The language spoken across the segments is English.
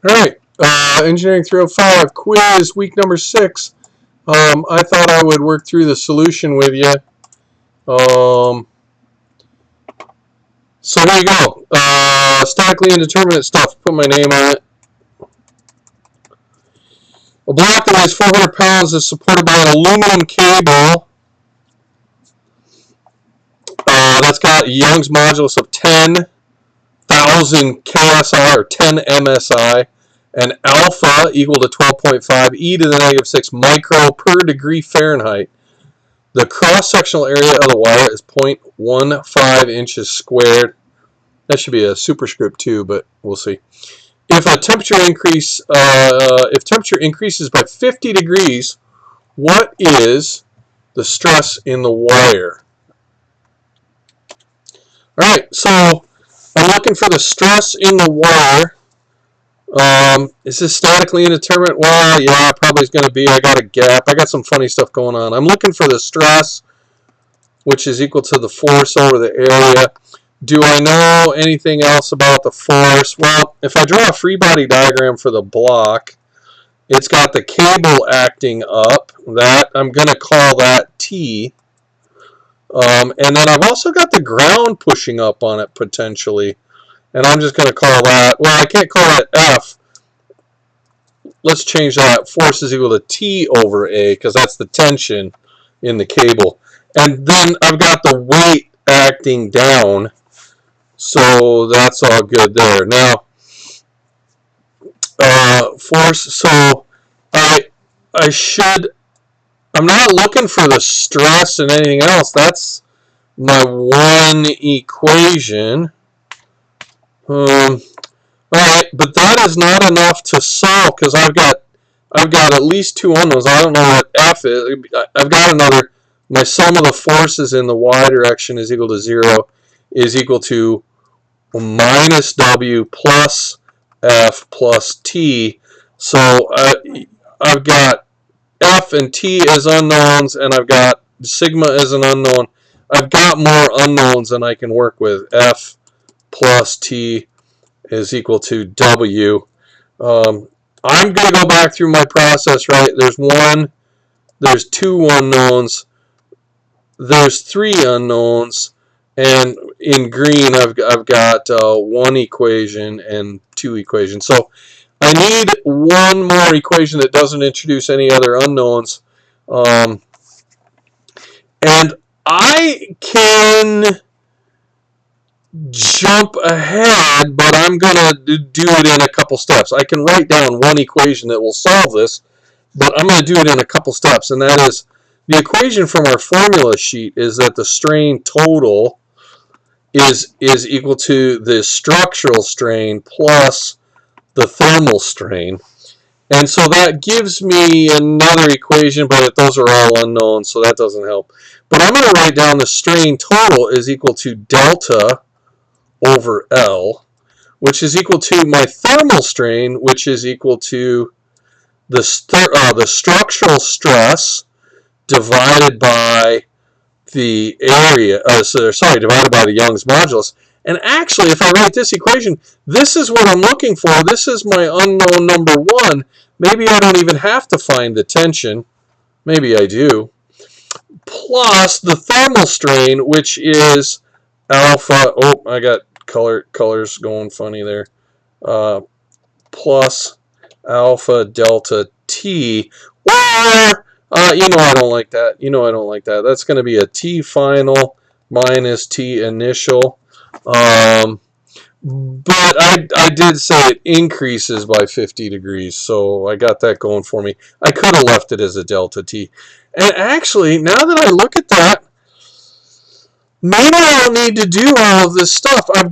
Alright, Engineering 305, quiz, week number 6. I thought I would work through the solution with you. So here you go. Statically indeterminate stuff. Put my name on it. A block that weighs 400 pounds is supported by an aluminum cable. That's got a Young's modulus of 10,000 KSI or 10 MSI. And alpha equal to 12.5 e to the negative 6 micro per degree Fahrenheit. The cross-sectional area of the wire is 0.15 inches squared. That should be a superscript too, but we'll see. If temperature increases by 50 degrees, what is the stress in the wire? All right, so I'm looking for the stress in the wire. Is this statically indeterminate? Well, yeah, probably is going to be. I got a gap. I got some funny stuff going on. I'm looking for the stress, which is equal to the force over the area. Do I know anything else about the force? Well, if I draw a free body diagram for the block, it's got the cable acting up. That I'm going to call that T. And then I've also got the ground pushing up on it potentially. And I'm just going to call that, well, I can't call that F. Let's change that. Force is equal to T over A, because that's the tension in the cable. And then I've got the weight acting down, so that's all good there. Now, force, so I'm not looking for the stress and anything else. That's my one equation. Alright, but that is not enough to solve because I've got at least two unknowns. I don't know what F is. I've got another. My sum of the forces in the y direction is equal to 0 is equal to minus W plus F plus T. So I've got F and T as unknowns, and I've got sigma as an unknown. I've got more unknowns than I can work with. F plus T is equal to W. I'm going to go back through my process, right? There's two unknowns, there's three unknowns, and in green I've got one equation and two equations. So I need one more equation that doesn't introduce any other unknowns. And I can jump ahead, but I'm going to do it in a couple steps. I can write down one equation that will solve this, but I'm going to do it in a couple steps, and that is the equation from our formula sheet is that the strain total is equal to the structural strain plus the thermal strain. And so that gives me another equation, but those are all unknown, so that doesn't help. But I'm going to write down the strain total is equal to delta over L, which is equal to my thermal strain, which is equal to the structural stress divided by the area, divided by the Young's modulus. And actually, if I write this equation, this is what I'm looking for. This is my unknown number 1. Maybe I don't even have to find the tension. Maybe I do. Plus the thermal strain, which is alpha. Oh, I got colors going funny there. Plus alpha delta T. Or, you know I don't like that. That's going to be a T final minus T initial. But I did say it increases by 50 degrees, so I got that going for me. I could have left it as a delta T. And actually, now that I look at that, maybe I don't need to do all of this stuff. I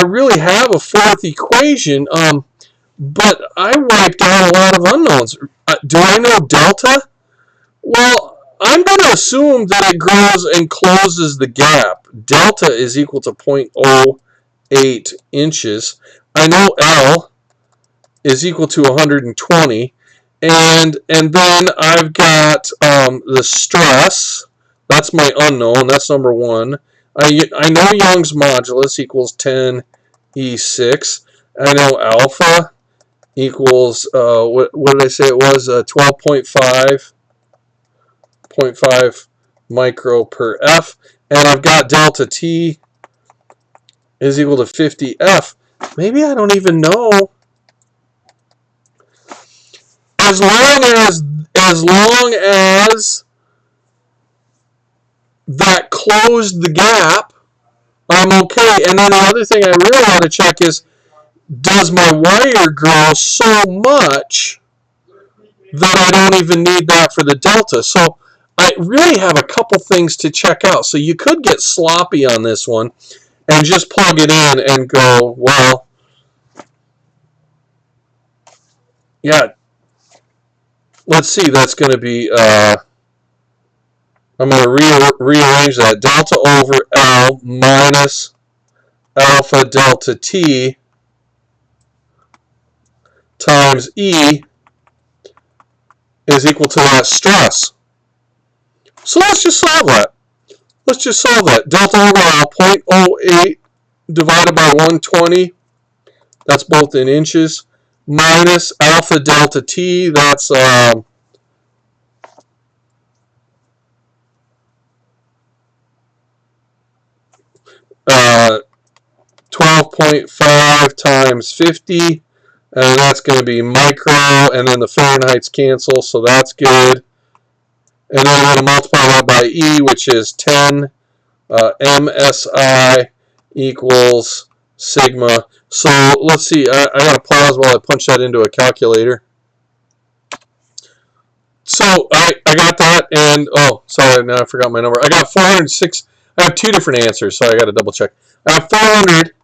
really have a fourth equation, but I wiped out a lot of unknowns. Do I know delta? Well, I'm going to assume that it grows and closes the gap. Delta is equal to 0.08 inches. I know L is equal to 120. And then I've got the stress. That's my unknown. That's number 1. I know Young's modulus equals 10 E6. I know alpha equals, what did I say it was? 12.5 micro per F. And I've got delta T is equal to 50 F. Maybe I don't even know. As long as that closed the gap, I'm okay. And then the other thing I really want to check is, does my wire grow so much that I don't even need that for the delta? So I really have a couple things to check out. So you could get sloppy on this one and just plug it in and go, well, yeah, let's see, that's going to be, I'm going to rearrange that. Delta over L minus alpha delta T times E is equal to that stress. So let's just solve that. Let's just solve that. Delta over L, 0.08 divided by 120, that's both in inches, minus alpha delta T, that's 12.5 times 50, and that's going to be micro, and then the Fahrenheit's cancel, so that's good. And then I'm going to multiply that by E, which is 10 MSI equals sigma. So let's see, I got to pause while I punch that into a calculator. So I got that, and oh, sorry, now I forgot my number. I got 406. I have two different answers, so I got to double check. I have 400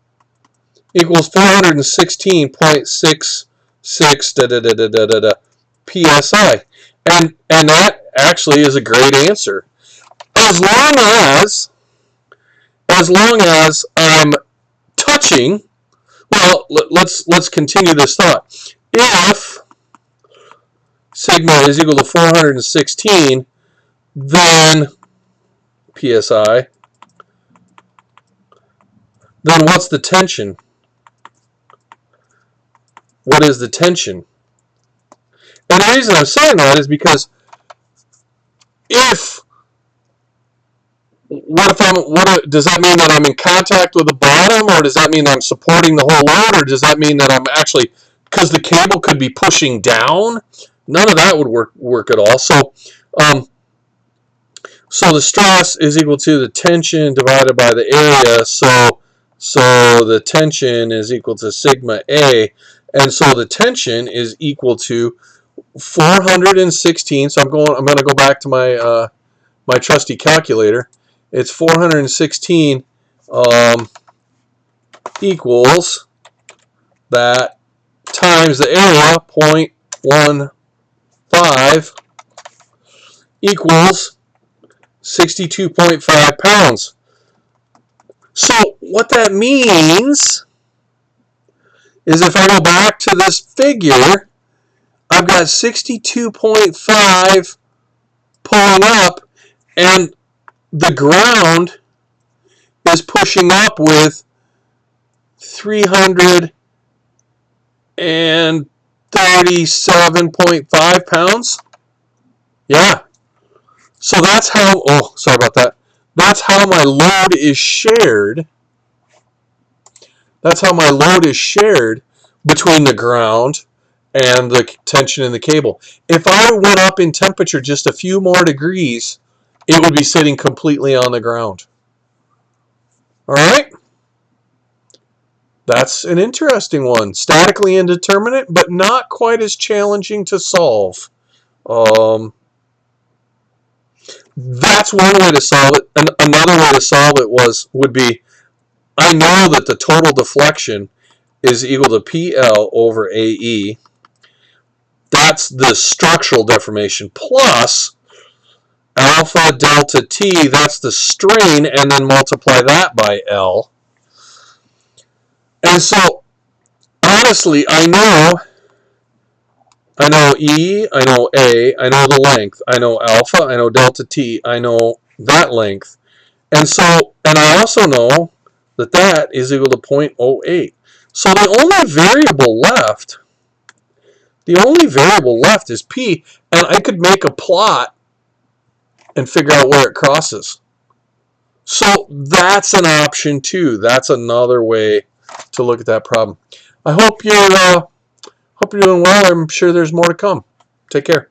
equals 416.66 psi, and that actually is a great answer, as long as I'm touching. Well, let's continue this thought. If sigma is equal to 416, then psi, then what's the tension? What is the tension? And the reason I'm saying that is because does that mean that I'm in contact with the bottom, or does that mean I'm supporting the whole load, or does that mean that I'm actually, because the cable could be pushing down? None of that would work at all. So the stress is equal to the tension divided by the area. So the tension is equal to sigma A, and so the tension is equal to 416. So I'm going to go back to my my trusty calculator. It's 416 equals that times the area, 0.15, equals 62.5 pounds. So what that means is if I go back to this figure, I've got 62.5 pulling up, and the ground is pushing up with 337.5 pounds. Yeah. So that's how, oh, sorry about that. That's how my load is shared. That's how my load is shared between the ground and the tension in the cable. If I went up in temperature just a few more degrees, it would be sitting completely on the ground. All right? That's an interesting one. Statically indeterminate, but not quite as challenging to solve. That's one way to solve it. And another way to solve it would be, I know that the total deflection is equal to PL over AE. That's the structural deformation, plus alpha delta T, that's the strain, and then multiply that by L. And so, honestly, I know E, I know A, I know the length, I know alpha, I know delta T, I know that length. And so, and I also know that that is equal to 0.08. So the only variable left The only variable left is P, and I could make a plot and figure out where it crosses. So that's an option too. That's another way to look at that problem. I hope you're doing well. I'm sure there's more to come. Take care.